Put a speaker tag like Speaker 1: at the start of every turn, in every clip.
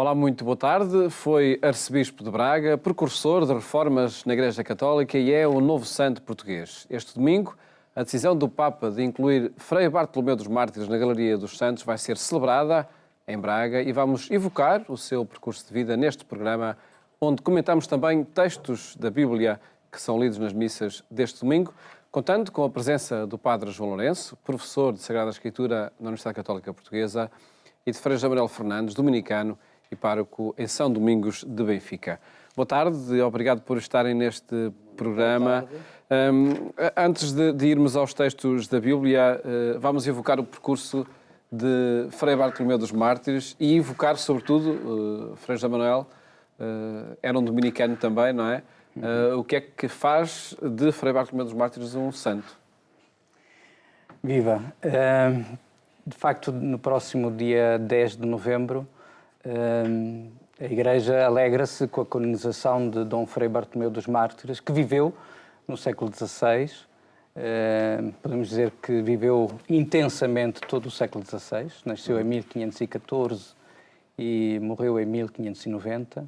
Speaker 1: Olá, muito boa tarde. Foi arcebispo de Braga, precursor de reformas na Igreja Católica e é o novo santo português. Este domingo, a decisão do Papa de incluir Frei Bartolomeu dos Mártires na Galeria dos Santos vai ser celebrada em Braga e vamos evocar o seu percurso de vida neste programa, onde comentamos também textos da Bíblia que são lidos nas missas deste domingo, contando com a presença do Padre João Lourenço, professor de Sagrada Escritura na Universidade Católica Portuguesa, e de Frei José Manuel Fernandes, dominicano e pároco em São Domingos de Benfica. Boa tarde e obrigado por estarem neste programa. Antes de irmos aos textos da Bíblia, vamos evocar o percurso de Frei Bartolomeu dos Mártires e evocar, sobretudo, Frei José Manuel, era um dominicano também, não é? O que é que faz de Frei Bartolomeu dos Mártires um santo?
Speaker 2: Viva! De facto, no próximo dia 10 de novembro, a Igreja alegra-se com a canonização de Dom Frei Bartolomeu dos Mártires, que viveu no século XVI. Podemos dizer que viveu intensamente todo o século XVI. Nasceu em 1514 e morreu em 1590.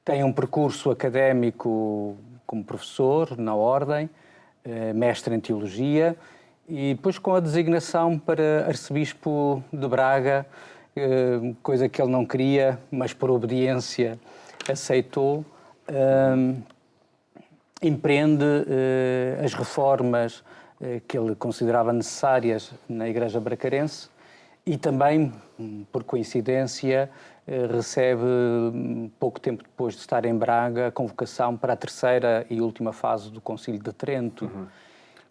Speaker 2: Tem um percurso académico como professor na Ordem, mestre em Teologia, e depois com a designação para arcebispo de Braga, coisa que ele não queria, mas por obediência aceitou, empreende as reformas que ele considerava necessárias na Igreja bracarense e também, por coincidência, recebe, pouco tempo depois de estar em Braga, a convocação para a terceira e última fase do Concílio de Trento.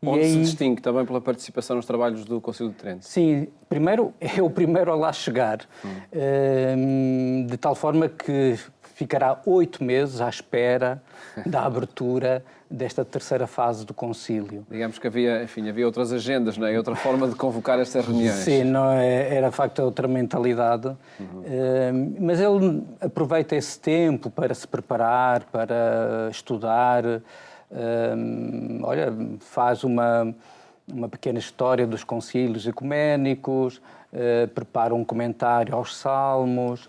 Speaker 1: Onde se distingue também pela participação nos trabalhos do Concílio de Trento.
Speaker 2: Sim, primeiro é o primeiro a lá chegar, de tal forma que ficará 8 meses à espera da abertura desta terceira fase do concílio.
Speaker 1: Digamos que havia outras agendas, não é? Outra forma de convocar estas reuniões.
Speaker 2: Sim, não era de facto outra mentalidade, mas ele aproveita esse tempo para se preparar, para estudar. Faz uma pequena história dos concílios ecuménicos, prepara um comentário aos Salmos,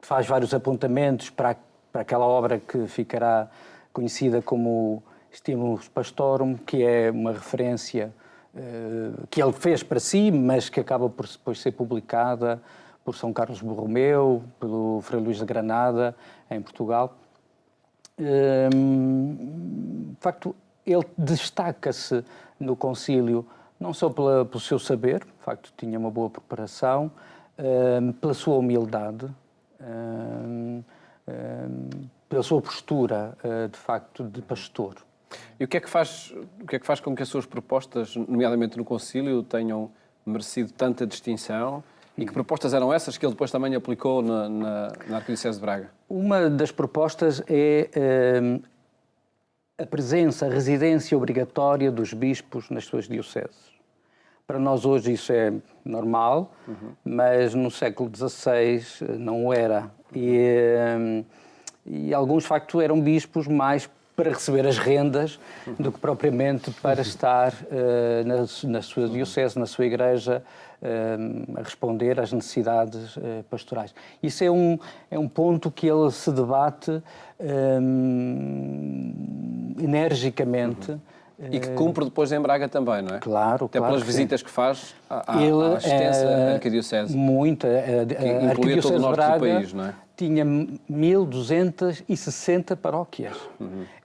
Speaker 2: faz vários apontamentos para aquela obra que ficará conhecida como Stimus Pastorum, que é uma referência que ele fez para si, mas que acaba por depois ser publicada por São Carlos Borromeu, pelo Frei Luís de Granada, em Portugal. De facto, ele destaca-se no concílio não só pelo seu saber, de facto tinha uma boa preparação, pela sua humildade, pela sua postura, de facto, de pastor.
Speaker 1: E o que é que faz com que as suas propostas, nomeadamente no concílio, tenham merecido tanta distinção? E que propostas eram essas que ele depois também aplicou na Arquidiocese de Braga?
Speaker 2: Uma das propostas é a presença, a residência obrigatória dos bispos nas suas dioceses. Para nós hoje isso é normal, mas no século XVI não o era. E alguns, de facto, eram bispos mais para receber as rendas do que propriamente para estar na sua diocese, na sua igreja, a responder às necessidades pastorais. Isso é um ponto que ele se debate energicamente.
Speaker 1: E que cumpre depois em Braga também, não é?
Speaker 2: Claro,
Speaker 1: até pelas visitas que faz à extensa arquidiocese.
Speaker 2: Muito.
Speaker 1: Que incluía todo o norte do país, não é?
Speaker 2: Tinha 1260 paróquias.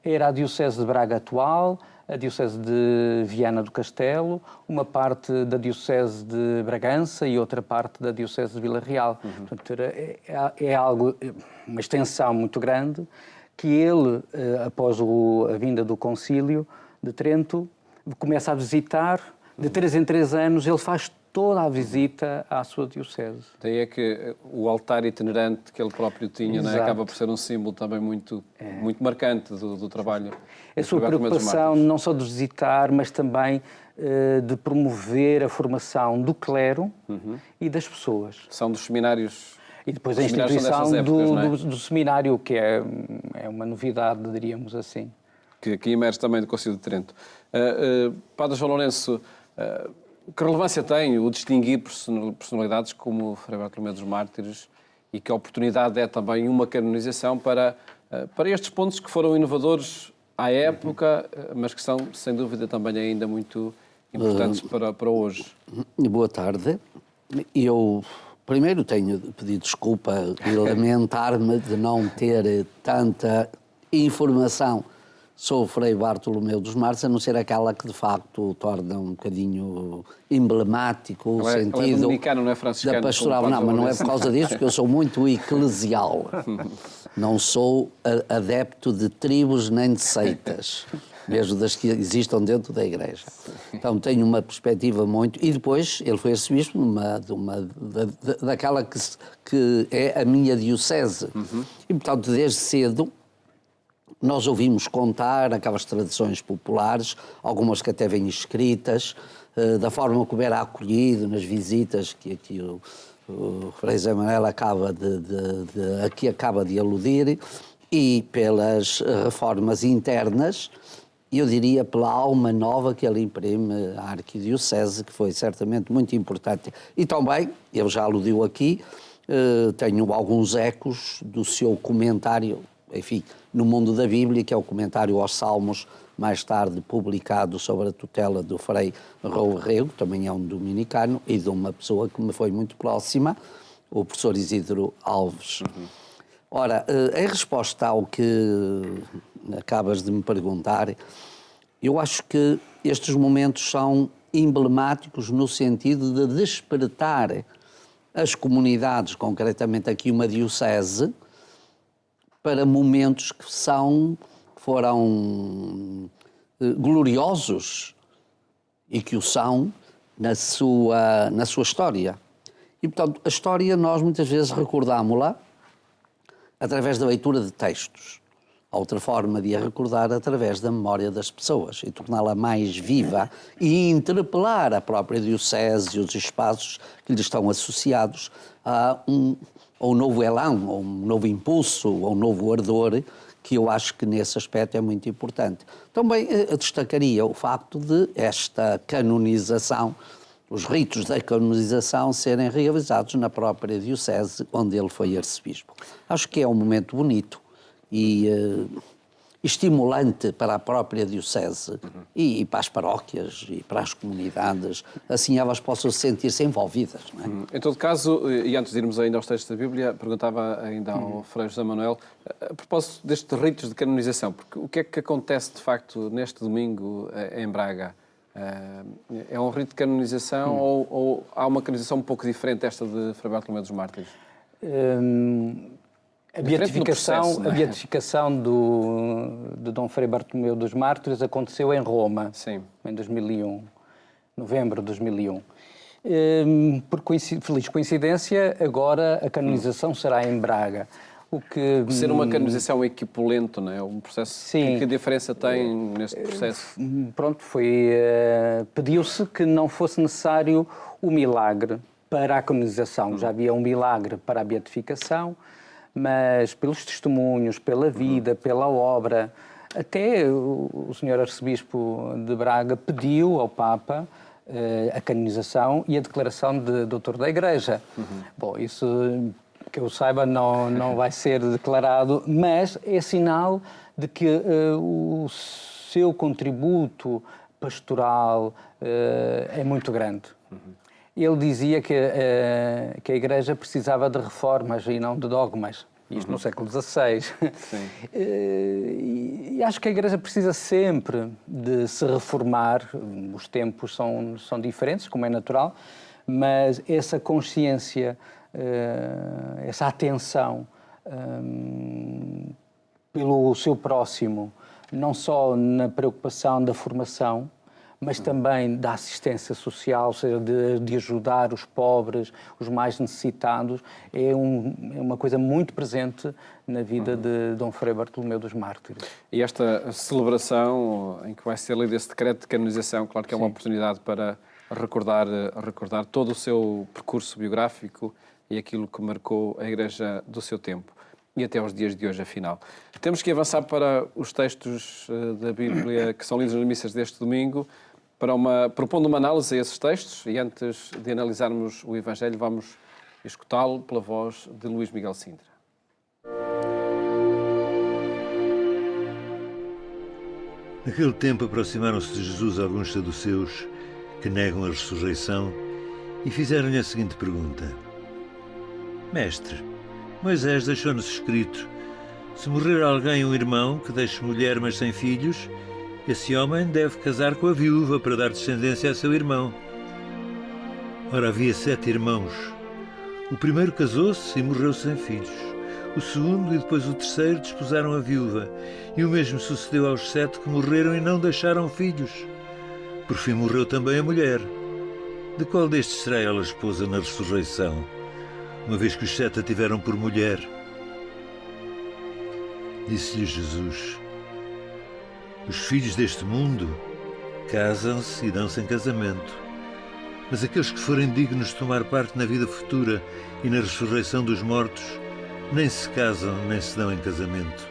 Speaker 2: Era a Diocese de Braga atual, a Diocese de Viana do Castelo, uma parte da Diocese de Bragança e outra parte da Diocese de Vila Real. Portanto, é algo, uma extensão muito grande, que ele, após a vinda do Concílio de Trento, começa a visitar. De 3 em 3 anos, ele faz toda a visita à sua diocese.
Speaker 1: Daí é que o altar itinerante que ele próprio tinha, não é? Acaba por ser um símbolo também muito marcante do trabalho.
Speaker 2: A sua preocupação não só de visitar, mas também de promover a formação do clero e das pessoas.
Speaker 1: São dos seminários.
Speaker 2: E depois a instituição do seminário, que é uma novidade, diríamos assim.
Speaker 1: Que emerge também do Concílio de Trento. Padre João Lourenço, Que relevância tem o distinguir personalidades como Frei Bartolomeu dos Mártires e que oportunidade é também uma canonização para estes pontos que foram inovadores à época, mas que são, sem dúvida, também ainda muito importantes para hoje?
Speaker 3: Boa tarde. Eu primeiro tenho de pedir desculpa e lamentar-me de não ter tanta informação sobre Frei Bartolomeu dos Mártires, a não ser aquela que de facto torna um bocadinho emblemático o sentido
Speaker 1: é dominicano, não é franciscano,
Speaker 3: da pastoral. Não, mas não é por causa disso, porque eu sou muito eclesial. Não sou adepto de tribos nem de seitas, mesmo das que existam dentro da Igreja. Então tenho uma perspectiva muito... E depois ele foi arcebispo daquela que é a minha diocese. E portanto, desde cedo, nós ouvimos contar aquelas tradições populares, algumas que até vêm escritas, da forma como era acolhido nas visitas que aqui o Frei José Manuel acaba de aludir, e pelas reformas internas, eu diria pela alma nova que ele imprime à Arquidiocese, que foi certamente muito importante. E também, ele já aludiu aqui, tenho alguns ecos do seu comentário, enfim, no mundo da Bíblia, que é o comentário aos Salmos, mais tarde publicado sobre a tutela do Frei Raul Rego, também é um dominicano, e de uma pessoa que me foi muito próxima, o professor Isidro Alves. Ora, em resposta ao que acabas de me perguntar, eu acho que estes momentos são emblemáticos no sentido de despertar as comunidades, concretamente aqui uma diocese, para momentos que foram gloriosos e que o são na sua história. E, portanto, a história nós muitas vezes recordámo-la através da leitura de textos. Há outra forma de a recordar através da memória das pessoas e torná-la mais viva e interpelar a própria diocese e os espaços que lhe estão associados a um novo elan, ou um novo impulso, ou um novo ardor, que eu acho que nesse aspecto é muito importante. Também destacaria o facto de esta canonização, os ritos da canonização serem realizados na própria diocese onde ele foi arcebispo. Acho que é um momento bonito e estimulante para a própria diocese e para as paróquias e para as comunidades, assim elas possam sentir-se envolvidas. Não é?
Speaker 1: Em todo caso, e antes de irmos ainda aos textos da Bíblia, perguntava ainda ao Frei José Manuel, a propósito destes ritos de canonização, porque o que é que acontece de facto neste domingo em Braga? É um rito de canonização ou há uma canonização um pouco diferente desta de Frei Bartolomeu dos Mártires?
Speaker 2: A beatificação de Dom Frei Bartolomeu dos Mártires aconteceu em Roma,
Speaker 1: sim,
Speaker 2: em 2001, novembro de 2001. Por feliz coincidência, agora a canonização será em Braga.
Speaker 1: Ser uma canonização equipolente, não é? Um processo.
Speaker 2: Sim.
Speaker 1: Que diferença tem neste processo?
Speaker 2: Pronto, pediu-se que não fosse necessário o milagre para a canonização. Já havia um milagre para a beatificação, mas pelos testemunhos, pela vida, pela obra, até o Sr. Arcebispo de Braga pediu ao Papa a canonização e a declaração de doutor da Igreja. Bom, isso, que eu saiba, não vai ser declarado, mas é sinal de que o seu contributo pastoral é muito grande. Ele dizia que a Igreja precisava de reformas e não de dogmas. Isto no século XVI. E acho que a Igreja precisa sempre de se reformar. Os tempos são diferentes, como é natural, mas essa consciência, essa atenção pelo seu próximo, não só na preocupação da formação, mas também da assistência social, ou seja, de ajudar os pobres, os mais necessitados, é uma coisa muito presente na vida de Dom Frei Bartolomeu dos Mártires.
Speaker 1: E esta celebração em que vai ser lido esse decreto de canonização, claro que é uma oportunidade para recordar todo o seu percurso biográfico e aquilo que marcou a Igreja do seu tempo. E até aos dias de hoje, afinal. Temos que avançar para os textos da Bíblia que são lidos nas missas deste domingo. propondo uma análise a esses textos e antes de analisarmos o Evangelho vamos escutá-lo pela voz de Luís Miguel Sintra.
Speaker 4: Naquele tempo aproximaram-se de Jesus alguns saduceus que negam a ressurreição e fizeram-lhe a seguinte pergunta: Mestre, Moisés deixou-nos escrito: se morrer alguém um irmão que deixe mulher mas sem filhos, esse homem deve casar com a viúva para dar descendência a seu irmão. Ora, havia 7 irmãos. O primeiro casou-se e morreu sem filhos. O segundo e depois o terceiro desposaram a viúva, e o mesmo sucedeu aos 7 que morreram e não deixaram filhos. Por fim morreu também a mulher. De qual destes será ela esposa na ressurreição, uma vez que os 7 a tiveram por mulher? Disse-lhe Jesus: os filhos deste mundo casam-se e dão-se em casamento, mas aqueles que forem dignos de tomar parte na vida futura e na ressurreição dos mortos, nem se casam nem se dão em casamento.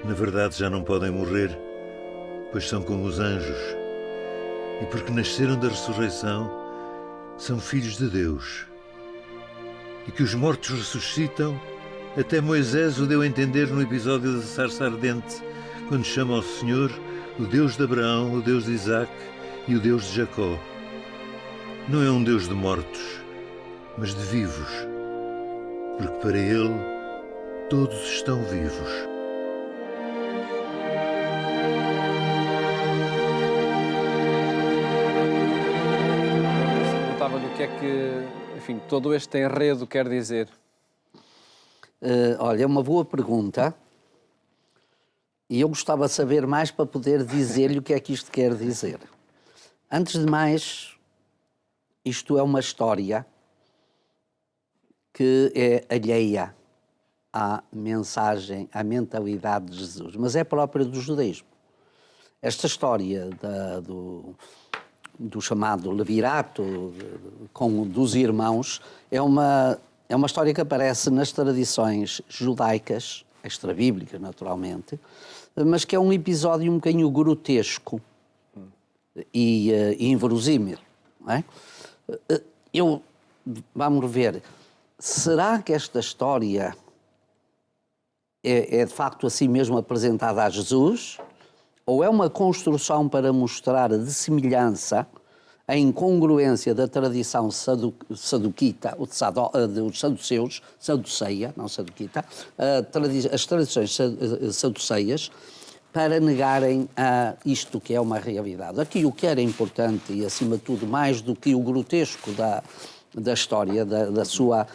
Speaker 4: Na verdade já não podem morrer, pois são como os anjos, e porque nasceram da ressurreição, são filhos de Deus. E que os mortos ressuscitam, até Moisés o deu a entender no episódio da sarça ardente, quando chama ao Senhor o Deus de Abraão, o Deus de Isaque e o Deus de Jacó. Não é um Deus de mortos, mas de vivos, porque para Ele todos estão vivos.
Speaker 1: Perguntava-lhe o que é que, enfim, todo este enredo quer dizer.
Speaker 3: Olha, é uma boa pergunta e eu gostava de saber mais para poder dizer-lhe o que é que isto quer dizer. Antes de mais, isto é uma história que é alheia à mensagem, à mentalidade de Jesus, mas é própria do judaísmo. Esta história do chamado levirato dos irmãos é uma história que aparece nas tradições judaicas, extrabíblicas naturalmente, mas que é um episódio um bocadinho grotesco e inverosímil, não é? Vamos ver, será que esta história é de facto assim mesmo apresentada a Jesus? Ou é uma construção para mostrar a dessemelhança, a incongruência da tradição saduquita, dos saduceus, saduceia, não saduquita, as tradições saduceias, para negarem isto que é uma realidade. Aqui o que era importante, e acima de tudo, mais do que o grotesco da história, da sua...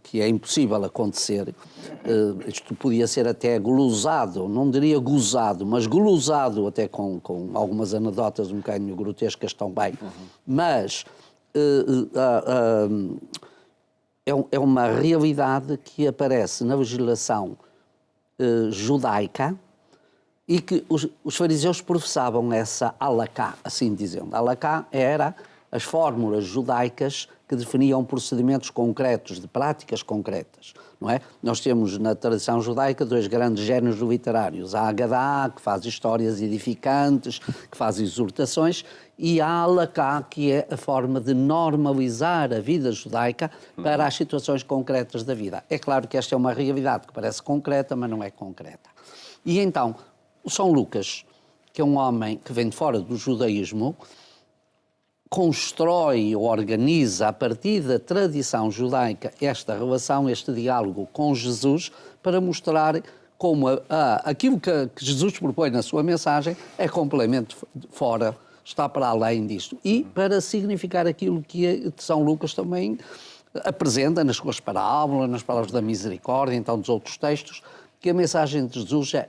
Speaker 3: que é impossível acontecer, isto podia ser até glosado, não diria gozado, mas glosado até com algumas anedotas um bocadinho grotescas também, mas é uma realidade que aparece na legislação judaica e que os fariseus professavam essa halakha, assim dizendo. A halakha era as fórmulas judaicas que definiam procedimentos concretos, de práticas concretas, não é? Nós temos na tradição judaica 2 grandes géneros literários. A Agadá, que faz histórias edificantes, que faz exortações, e a halakha, que é a forma de normalizar a vida judaica para as situações concretas da vida. É claro que esta é uma realidade que parece concreta, mas não é concreta. E então, o São Lucas, que é um homem que vem de fora do judaísmo, constrói ou organiza a partir da tradição judaica esta relação, este diálogo com Jesus, para mostrar como aquilo que Jesus propõe na sua mensagem é completamente fora, está para além disto. E para significar aquilo que São Lucas também apresenta nas suas parábolas, nas palavras da misericórdia, então dos outros textos, que a mensagem de Jesus é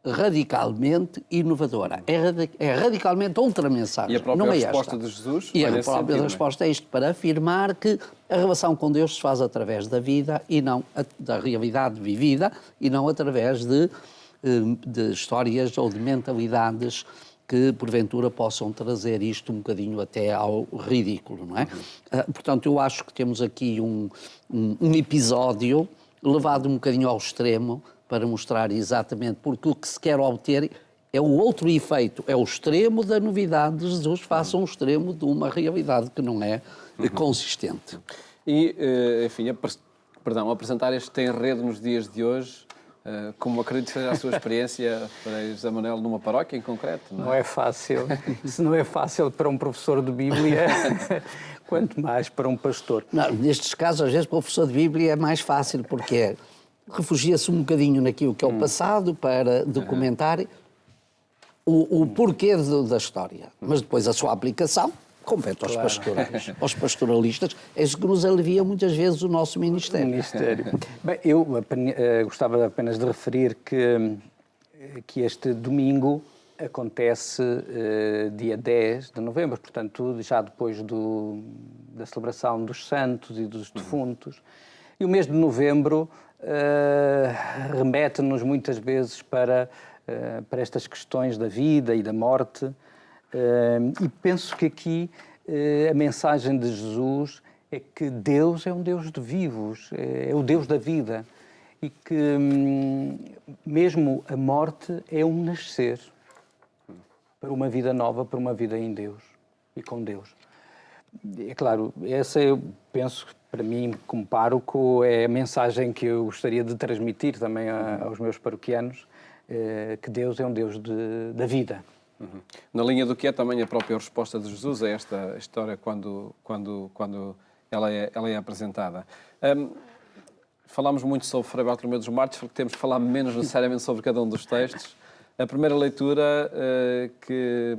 Speaker 3: radicalmente inovadora. É radicalmente outra mensagem.
Speaker 1: E a própria
Speaker 3: não é
Speaker 1: resposta
Speaker 3: esta.
Speaker 1: de Jesus
Speaker 3: E
Speaker 1: vai
Speaker 3: a
Speaker 1: nesse
Speaker 3: própria
Speaker 1: sentido,
Speaker 3: resposta é isto, para afirmar que a relação com Deus se faz através da vida e não da realidade vivida e não através de histórias ou de mentalidades que porventura possam trazer isto um bocadinho até ao ridículo, não é? Portanto, eu acho que temos aqui um episódio levado um bocadinho ao extremo para mostrar exatamente porque o que se quer obter É o outro efeito, é o extremo da novidade de Jesus face a um extremo de uma realidade que não é consistente.
Speaker 1: E, enfim, apresentar este enredo nos dias de hoje, como acredito que seja a sua experiência, Frei José Manuel, numa paróquia em concreto, não é?
Speaker 2: Não é fácil. Se não é fácil para um professor de Bíblia, quanto mais para um pastor.
Speaker 3: Não, nestes casos, às vezes, para o professor de Bíblia é mais fácil, porque refugia-se um bocadinho naquilo que é o passado para documentar o porquê da história. Mas depois a sua aplicação compete aos pastorais, aos pastoralistas. É isso que nos alivia muitas vezes o nosso ministério.
Speaker 2: Bem, eu gostava apenas de referir que este domingo acontece dia 10 de novembro, portanto, já depois da celebração dos santos e dos defuntos. E o mês de novembro remete-nos muitas vezes para estas questões da vida e da morte. E penso que aqui a mensagem de Jesus é que Deus é um Deus de vivos, é o Deus da vida. E que mesmo a morte é um nascer para uma vida nova, para uma vida em Deus e com Deus. É claro, essa eu penso, para mim, como pároco, é a mensagem que eu gostaria de transmitir também aos meus paroquianos, que Deus é um Deus da vida.
Speaker 1: Na linha do que é também a própria resposta de Jesus a esta história quando ela é apresentada. Falámos muito sobre Frei Bartolomeu dos Mártires, porque temos que falar menos necessariamente sobre cada um dos textos. A primeira leitura, que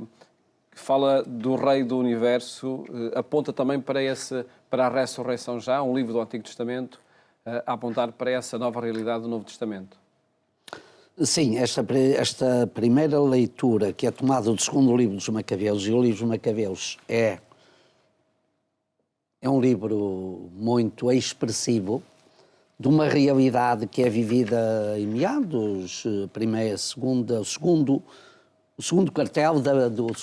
Speaker 1: fala do Rei do Universo, aponta também para a ressurreição já, um livro do Antigo Testamento, a apontar para essa nova realidade do Novo Testamento.
Speaker 3: Sim, esta primeira leitura, que é tomada do segundo livro dos Macabeus, e o livro dos Macabeus é um livro muito expressivo de uma realidade que é vivida em meados, o segundo quartel do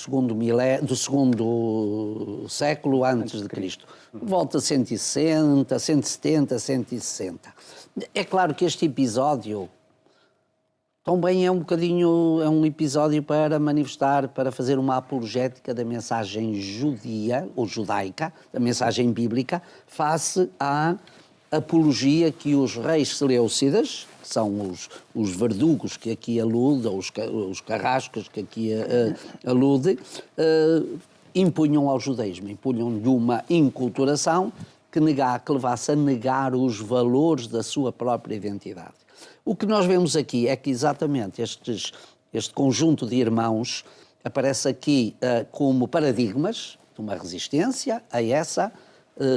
Speaker 3: segundo século antes de Cristo. Volta a 160, 170, 160. É claro que este episódio também é um episódio para manifestar, para fazer uma apologética da mensagem judia, ou judaica, da mensagem bíblica, face à apologia que os reis seleucidas, que são os verdugos que aqui alude, ou os carrascos que aqui alude, impunham ao judaísmo, impunham-lhe uma inculturação que levasse a negar os valores da sua própria identidade. O que nós vemos aqui é que exatamente este conjunto de irmãos aparece aqui como paradigmas de uma resistência a essa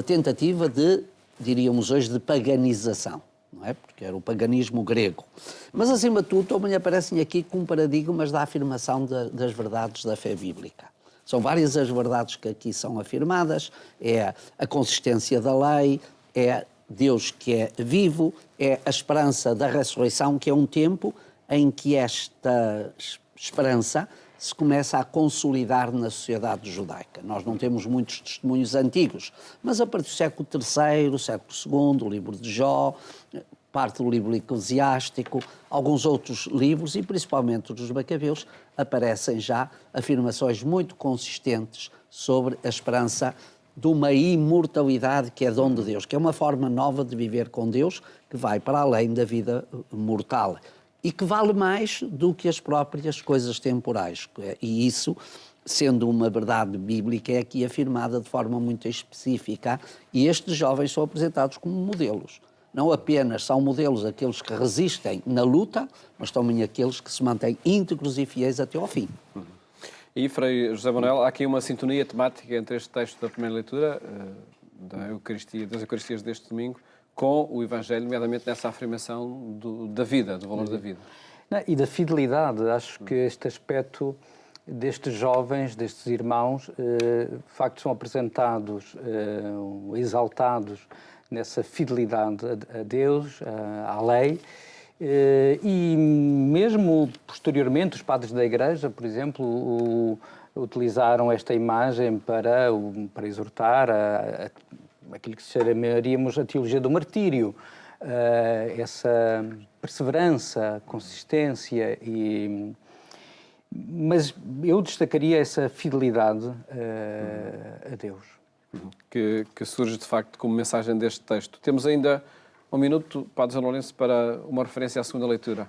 Speaker 3: tentativa de, diríamos hoje, de paganização, não é? Porque era o paganismo grego. Mas, acima de tudo, também aparecem aqui como paradigmas da afirmação das verdades da fé bíblica. São várias as verdades que aqui são afirmadas, é a consistência da lei, é Deus que é vivo, é a esperança da ressurreição, que é um tempo em que esta esperança se começa a consolidar na sociedade judaica. Nós não temos muitos testemunhos antigos, mas a partir do século III, século II, o livro de Jó, parte do livro eclesiástico, alguns outros livros, e principalmente dos Macabeus, aparecem já afirmações muito consistentes sobre a esperança de uma imortalidade que é dom de Deus, que é uma forma nova de viver com Deus, que vai para além da vida mortal e que vale mais do que as próprias coisas temporais. E isso, sendo uma verdade bíblica, é aqui afirmada de forma muito específica, e estes jovens são apresentados como modelos. Não apenas são modelos aqueles que resistem na luta, mas também aqueles que se mantêm íntegros e fiéis até ao fim.
Speaker 1: E, Frei José Manuel, há aqui uma sintonia temática entre este texto da primeira leitura, das Eucaristias deste domingo, com o Evangelho, nomeadamente nessa afirmação da vida, do valor da vida.
Speaker 2: E da fidelidade. Acho que este aspecto destes jovens, destes irmãos, de facto são apresentados, exaltados nessa fidelidade a Deus, à lei. E mesmo posteriormente os padres da Igreja, por exemplo, utilizaram esta imagem para exortar aquilo que chamaríamos a teologia do martírio, essa perseverança, consistência Mas eu destacaria essa fidelidade a Deus.
Speaker 1: Que surge, de facto, como mensagem deste texto. Temos ainda um minuto, Padre João Lourenço, para uma referência à segunda leitura.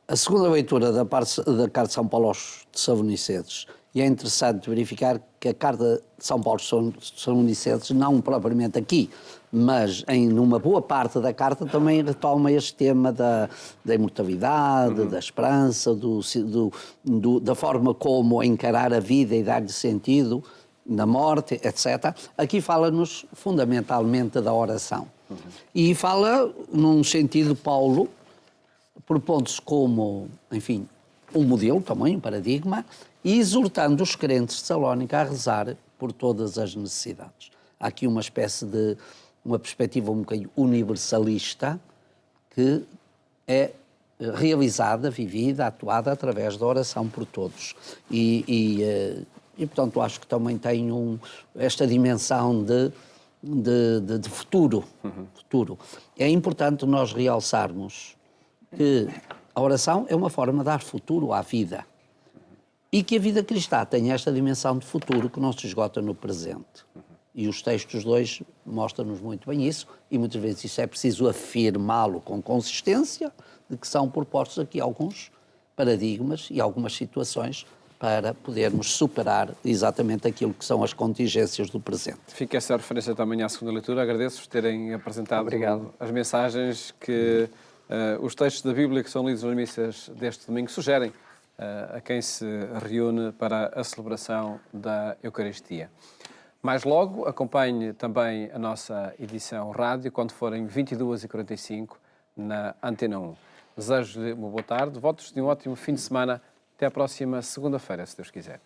Speaker 3: A segunda leitura da Carta de São Paulo aos Tessalonicenses, e é interessante verificar que a Carta de São Paulo aos Tessalonicenses, não propriamente aqui, mas numa boa parte da Carta também retoma este tema da imortalidade, da esperança, da forma como encarar a vida e dar-lhe sentido na morte, etc. Aqui fala-nos fundamentalmente da oração. E fala num sentido, Paulo, propondo-se como, enfim, um modelo também, um paradigma, e exortando os crentes de Salónica a rezar por todas as necessidades. Há aqui uma espécie de uma perspectiva um bocadinho universalista que é realizada, vivida, atuada através da oração por todos. E portanto, acho que também tem esta dimensão de futuro. Futuro. É importante nós realçarmos que a oração é uma forma de dar futuro à vida e que a vida cristã tem esta dimensão de futuro que não se esgota no presente. E os textos dois mostram-nos muito bem isso, e muitas vezes isso é preciso afirmá-lo com consistência, de que são propostos aqui alguns paradigmas e algumas situações para podermos superar exatamente aquilo que são as contingências do presente.
Speaker 1: Fica essa referência também à segunda leitura. Agradeço-vos terem apresentado as mensagens que os textos da Bíblia que são lidos nas missas deste domingo sugerem a quem se reúne para a celebração da Eucaristia. Mais logo, acompanhe também a nossa edição rádio, quando forem 22h45, na Antena 1. Desejo-lhe uma boa tarde, votos de um ótimo fim de semana. Até à próxima segunda-feira, se Deus quiser.